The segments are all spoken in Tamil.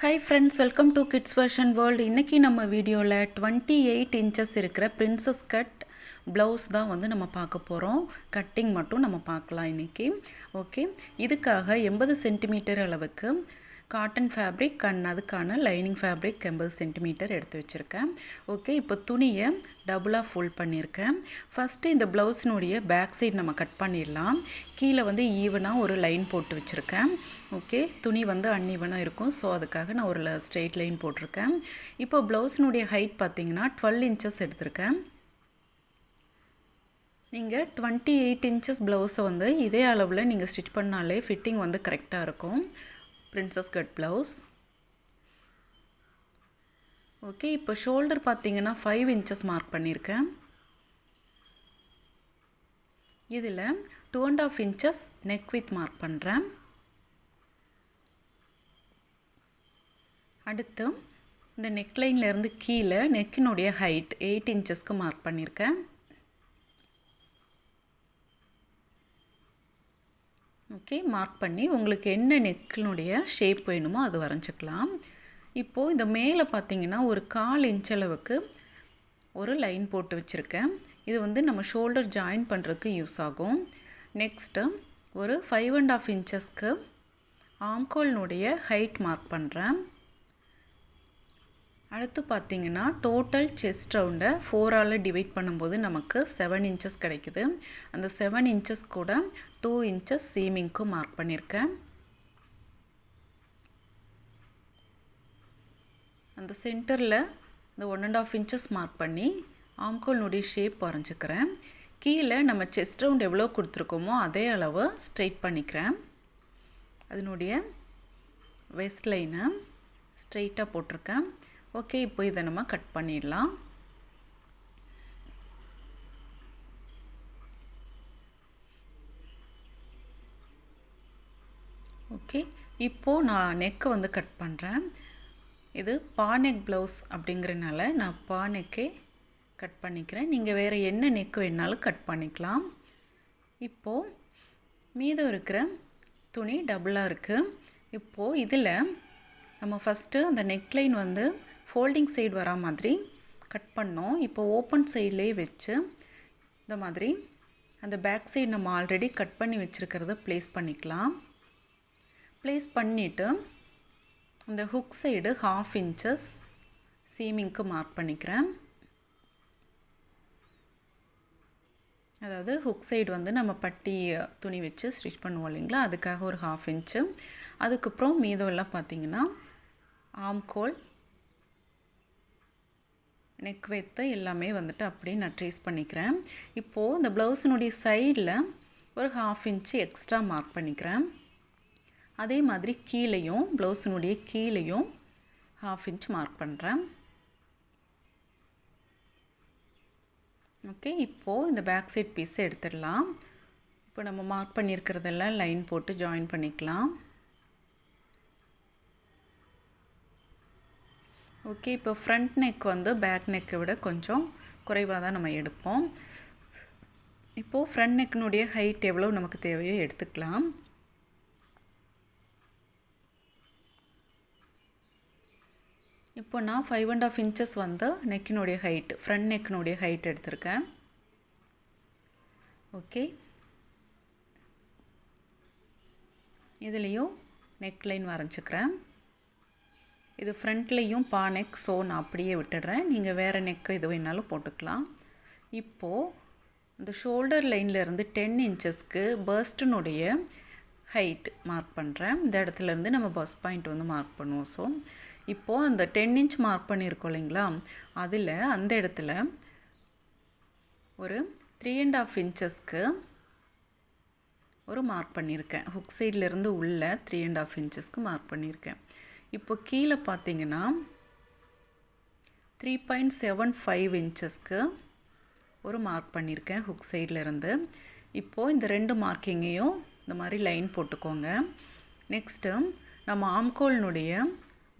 Hi friends, welcome to Kids Version World. இன்னைக்கு நம்ம வீடியோவில் 28 inches இருக்கிற princess cut blouse தான் வந்து நம்ம பார்க்க போகிறோம். கட்டிங் மட்டும் நம்ம பார்க்கலாம் இன்னைக்கு. ஓகே, இதுக்காக 80 சென்டிமீட்டர் அளவுக்கு காட்டன் ஃபேப்ரிக் அண்ட் அதுக்கான லைனிங் ஃபேப்ரிக் 80 சென்டிமீட்டர் எடுத்து வச்சுருக்கேன். ஓகே, இப்போ துணியை டபுளாக ஃபோல்ட் பண்ணியிருக்கேன். ஃபஸ்ட்டு இந்த ப்ளவுஸினுடைய பேக் சைடு நம்ம கட் பண்ணிடலாம். கீழே வந்து ஈவனாக ஒரு லைன் போட்டு வச்சுருக்கேன். ஓகே, துணி வந்து அன்ஈவனாக இருக்கும், ஸோ அதுக்காக நான் ஒரு ஸ்ட்ரெயிட் லைன் போட்டிருக்கேன். இப்போ ப்ளவுஸினுடைய ஹைட் பார்த்திங்கன்னா 12 inches எடுத்திருக்கேன். நீங்கள் 28 inches ப்ளவுஸை வந்து இதே அளவில் நீங்கள் ஸ்டிச் பண்ணாலே ஃபிட்டிங் வந்து கரெக்டாக இருக்கும். Princess cut blouse. ஓகே, இப்போ ஷோல்டர் பார்த்தீங்கன்னா 5 inches மார்க் பண்ணியிருக்கேன். இதில் 2.5 inches நெக் வித் மார்க் பண்ணுறேன். அடுத்து இந்த நெக்லைன்லேருந்து கீழே நெக்கினுடைய ஹைட் 8 inchesக்கு மார்க் பண்ணியிருக்கேன். ஓகே, மார்க் பண்ணி உங்களுக்கு என்ன நெக்கினுடைய ஷேப் வேணுமோ அது வரைஞ்சிக்கலாம். இப்போது இந்த மேலே பார்த்தீங்கன்னா ஒரு 1/4 inch அளவுக்கு ஒரு லைன் போட்டு வச்சுருக்கேன். இது வந்து நம்ம ஷோல்டர் ஜாயின் பண்ணுறதுக்கு யூஸ் ஆகும். நெக்ஸ்ட்டு ஒரு 5.5 inchesக்கு ஆம்கோல்னுடைய ஹைட் மார்க் பண்ணுறேன். அடுத்து பார்த்திங்கன்னா டோட்டல் செஸ்ட் ரவுண்டை 4ஆல் டிவைட் பண்ணும்போது நமக்கு 7 inches கிடைக்குது. அந்த 7 inches கூட 2 inches சீமிங்க்கு மார்க் பண்ணியிருக்கேன். அந்த சென்டரில் இந்த 1.5 inches மார்க் பண்ணி ஆம்கோல்னுடைய ஷேப் வரைஞ்சிக்கிறேன். கீழே நம்ம செஸ்ட் ரவுண்ட் எவ்வளோ கொடுத்துருக்கோமோ அதே அளவு ஸ்ட்ரெயிட் பண்ணிக்கிறேன். அதனுடைய வெஸ்ட் லைனை ஸ்ட்ரெயிட்டாக போட்டிருக்கேன். ஓகே, இப்போ இதை நம்ம கட் பண்ணிடலாம். ஓகே, இப்போது நான் நெக்கை வந்து கட் பண்ணுறேன். இது பாநெக் ப்ளவுஸ் அப்படிங்கிறனால நான் பாநெக்கே கட் பண்ணிக்கிறேன். நீங்கள் வேறு என்ன நெக் வேணாலும் கட் பண்ணிக்கலாம். இப்போது மீதம் இருக்கிற துணி டபுளாக இருக்குது. இப்போது இதில் நம்ம ஃபஸ்ட்டு அந்த நெக்லைன் வந்து ஃபோல்டிங் சைடு வரா மாதிரி கட் பண்ணோம். இப்போ ஓப்பன் சைட்லேயே வச்சு இந்த மாதிரி அந்த பேக் சைடு நம்ம ஆல்ரெடி கட் பண்ணி வச்சுருக்கிறத ப்ளேஸ் பண்ணிக்கலாம். ப்ளேஸ் பண்ணிவிட்டு அந்த ஹுக் சைடு 1/2 inches சீமிங்க்கு மார்க் பண்ணிக்கிறேன். அதாவது ஹுக் சைடு வந்து நம்ம பட்டி துணி வச்சு ஸ்டிச் பண்ணுவோம் இல்லைங்களா, அதுக்காக ஒரு 1/2 inch. அதுக்கப்புறம் மீதம் எல்லாம் பார்த்திங்கன்னா ஆம்கோல் நெக் வைத்து எல்லாமே வந்துட்டு அப்படியே நான் ட்ரேஸ் பண்ணிக்கிறேன். இப்போது இந்த ப்ளவுஸினுடைய சைடில் ஒரு 1/2 inch எக்ஸ்ட்ரா மார்க் பண்ணிக்கிறேன். அதே மாதிரி கீழேயும் ப்ளவுஸினுடைய கீழேயும் 1/2 inch மார்க் பண்ணுறேன். ஓகே, இப்போது இந்த பேக் சைட் பீஸை எடுத்துடலாம். இப்போ நம்ம மார்க் பண்ணியிருக்கிறதெல்லாம் லைன் போட்டு ஜாயின் பண்ணிக்கலாம். ஓகே, இப்போ ஃப்ரண்ட் நெக் வந்து பேக் நெக்கை விட கொஞ்சம் குறைவாக தான் நம்ம எடுப்போம். இப்போது ஃப்ரண்ட் நெக்கினுடைய ஹைட் எவ்வளோ நமக்கு தேவையோ எடுத்துக்கலாம். இப்போ நான் 5.5 inches வந்து நெக்கினுடைய ஹைட், ஃப்ரண்ட் நெக்கினுடைய ஹைட் எடுத்திருக்கேன். ஓகே, இதுலேயும் நெக் லைன் வரைஞ்சிக்கிறேன். இது ஃப்ரண்ட்லேயும் பா நெக், ஸோ நான் அப்படியே விட்டுடுறேன். நீங்கள் வேறு நெக்கு இது வேணாலும் போட்டுக்கலாம். இப்போது இந்த ஷோல்டர் லைன்லேருந்து 10 inchesக்கு பர்ஸ்டினுடைய ஹைட் மார்க் பண்ணுறேன். இந்த இடத்துலேருந்து நம்ம பஸ் பாயிண்ட் வந்து மார்க் பண்ணுவோம். ஸோ இப்போது அந்த 10 inch மார்க் பண்ணியிருக்கோம் இல்லைங்களா, அதில் அந்த இடத்துல ஒரு 3.5 inchesக்கு ஒரு மார்க் பண்ணியிருக்கேன். ஹுக் சைட்லேருந்து உள்ள 3.5 inchesக்கு மார்க் பண்ணியிருக்கேன். இப்போ கீழே பார்த்தீங்கன்னா 3.75 inchesக்கு ஒரு மார்க் பண்ணியிருக்கேன் ஹுக் சைட்லேருந்து. இப்போது இந்த 2 மார்க்கிங்கையும் இந்த மாதிரி லைன் போட்டுக்கோங்க. நெக்ஸ்ட்டு நம்ம ஆம்கோல்னுடைய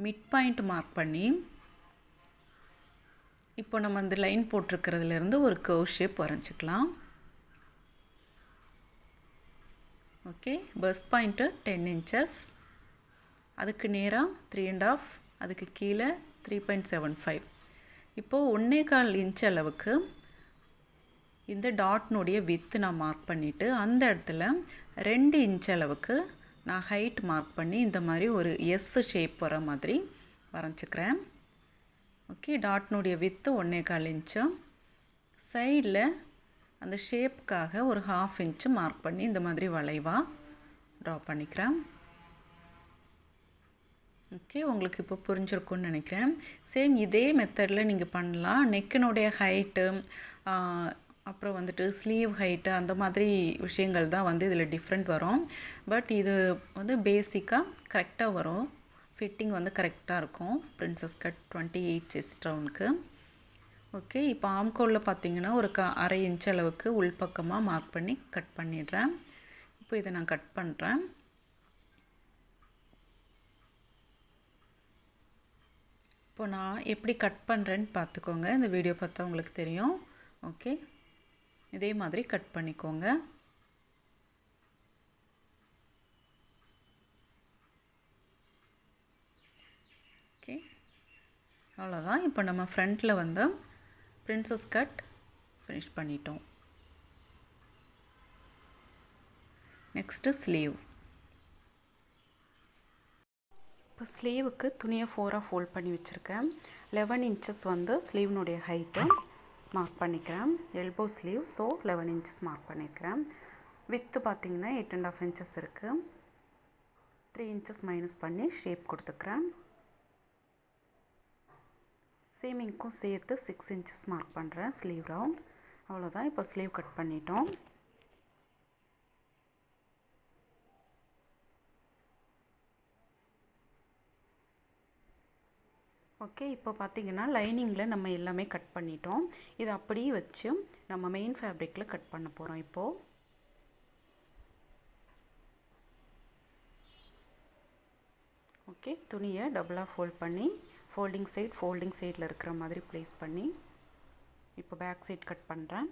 மிட் பாயிண்ட் மார்க் பண்ணி இப்போ நம்ம இந்த லைன் போட்டிருக்கிறதுலேருந்து ஒரு கர்வ் ஷேப் வரைஞ்சிக்கலாம். Okay, bust point 10 inches. அதுக்கு நேராக 3.5, அதுக்கு கீழே 3.75. இப்போது 1.25 இன்ச் அளவுக்கு இந்த டாட்னுடைய வித்து நான் மார்க் பண்ணிவிட்டு அந்த இடத்துல 2 இன்ச் அளவுக்கு நான் ஹைட் மார்க் பண்ணி இந்த மாதிரி ஒரு எஸ் ஷேப் வர மாதிரி வரைஞ்சிக்கிறேன். Okay, டாட்னுடைய with 1.25 inch. சைடில் அந்த ஷேப்புக்காக ஒரு 1/2 இன்ச்சு மார்க் பண்ணி இந்த மாதிரி வளைவாக ட்ரா பண்ணிக்கிறேன். ஓகே, உங்களுக்கு இப்போ புரிஞ்சிருக்கும்னு நினைக்கிறேன். சேம் இதே மெத்தடில் நீங்கள் பண்ணலாம். நெக்கினுடைய ஹைட்டு, அப்புறம் வந்துட்டு ஸ்லீவ் ஹைட்டு, அந்த மாதிரி விஷயங்கள் தான் வந்து இதில் டிஃப்ரெண்ட் வரும். பட் இது வந்து பேசிக்காக கரெக்டாக வரும். ஃபிட்டிங் வந்து கரெக்டாக இருக்கும். பிரின்சஸ் கட் 28 செஸ்ட் ரவுண்டுக்கு. ஓகே, இப்போ ஆம்கோலில் பார்த்தீங்கன்னா ஒரு 1/2 இன்ச் அளவுக்கு உள்பக்கமாக மார்க் பண்ணி கட் பண்ணிடுறேன். இப்போ இதை நான் கட் பண்ணுறேன். இப்போ நான் எப்படி கட் பண்ணுறேன்னு பார்த்துக்கோங்க. இந்த வீடியோ பார்த்தா உங்களுக்கு தெரியும். ஓகே, இதே மாதிரி கட் பண்ணிக்கோங்க. ஓகே, அவ்வளோதான். இப்போ நம்ம ஃப்ரண்ட்டில் வந்து பிரின்சஸ் கட் ஃபினிஷ் பண்ணிட்டோம். Next sleeve. இப்போ ஸ்லீவுக்கு துணியை 4ஆக ஃபோல்ட் பண்ணி வச்சுருக்கேன். 11 இன்ச்சஸ் வந்து ஸ்லீவ்னுடைய ஹைட்டு மார்க் பண்ணிக்கிறேன். Elbow sleeve, so 11 inches mark பண்ணிக்கிறேன். வித்து பார்த்திங்கன்னா 8.5 இன்ச்சஸ் இருக்குது. 3 இன்ச்சஸ் மைனஸ் பண்ணி ஷேப் கொடுத்துக்கிறேன். சீமிங்க்கும் சேர்த்து 6 இன்ச்சஸ் மார்க் பண்ணுறேன் ஸ்லீவ் ரவுண்ட். அவ்வளோதான். இப்போ ஸ்லீவ் கட் பண்ணிட்டோம். ஓகே, இப்போ பார்த்திங்கன்னா லைனிங்கில் நம்ம எல்லாமே கட் பண்ணிட்டோம். இதை அப்படியே வச்சு நம்ம மெயின் ஃபேப்ரிக்கில் கட் பண்ண போகிறோம். இப்போது ஓகே, துணியை டபுளாக ஃபோல்ட் பண்ணி ஃபோல்டிங் சைடில் இருக்கிற மாதிரி ப்ளேஸ் பண்ணி இப்போ பேக் சைட் கட் பண்ணுறேன்.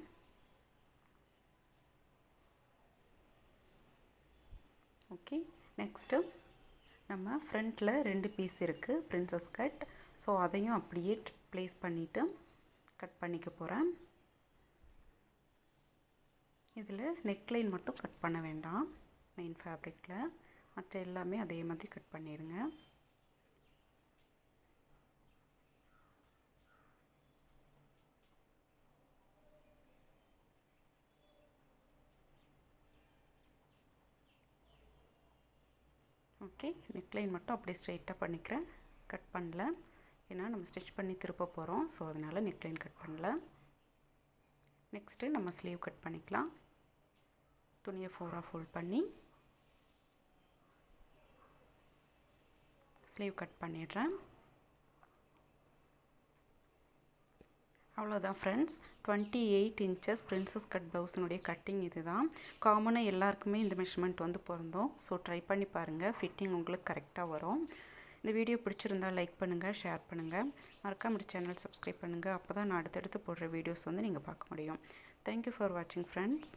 ஓகே, நெக்ஸ்ட்டு நம்ம ஃப்ரண்ட்டில் 2 பீஸ் இருக்குது பிரின்சஸ் கட். ஸோ அதையும் அப்படியே ப்ளேஸ் பண்ணிவிட்டு கட் பண்ணிக்க போகிறேன். இதில் நெக்லைன் மட்டும் கட் பண்ண வேண்டாம். மெயின் ஃபேப்ரிக்கில் மற்ற எல்லாமே அதே மாதிரி கட் பண்ணிடுங்க. ஓகே, நெக்லைன் மட்டும் அப்படியே ஸ்ட்ரைட்டாக பண்ணிக்கிறேன். கட் பண்ணல, ஏன்னா நம்ம ஸ்டிச் பண்ணி திருப்ப போகிறோம். ஸோ அதனால் நெக்லைன் கட் பண்ணல. நெக்ஸ்ட்டு நம்ம ஸ்லீவ் கட் பண்ணிக்கலாம். துணியை 4ஆக ஃபோல்ட் பண்ணி ஸ்லீவ் கட் பண்ணிடுறேன். அவ்வளோதான் ஃப்ரெண்ட்ஸ். 28 இன்ச்சஸ் பிரின்சஸ் கட் ப்ளவுஸினுடைய கட்டிங் இது தான். காமனாக எல்லாருக்குமே இந்த மெஷர்மெண்ட் வந்து பொருந்தும். ஸோ ட்ரை பண்ணி பாருங்கள். ஃபிட்டிங் உங்களுக்கு கரெக்டாக வரும். இந்த வீடியோ பிடிச்சிருந்தால் லைக் பண்ணுங்கள், ஷேர் பண்ணுங்கள். மறக்காம சேனல் சப்ஸ்கிரைப் பண்ணுங்கள். அப்போ தான் நான் அடுத்தடுத்து போடுற வீடியோஸ் வந்து நீங்கள் பார்க்க முடியும். தேங்க்யூ ஃபார் வாட்சிங் ஃப்ரெண்ட்ஸ்.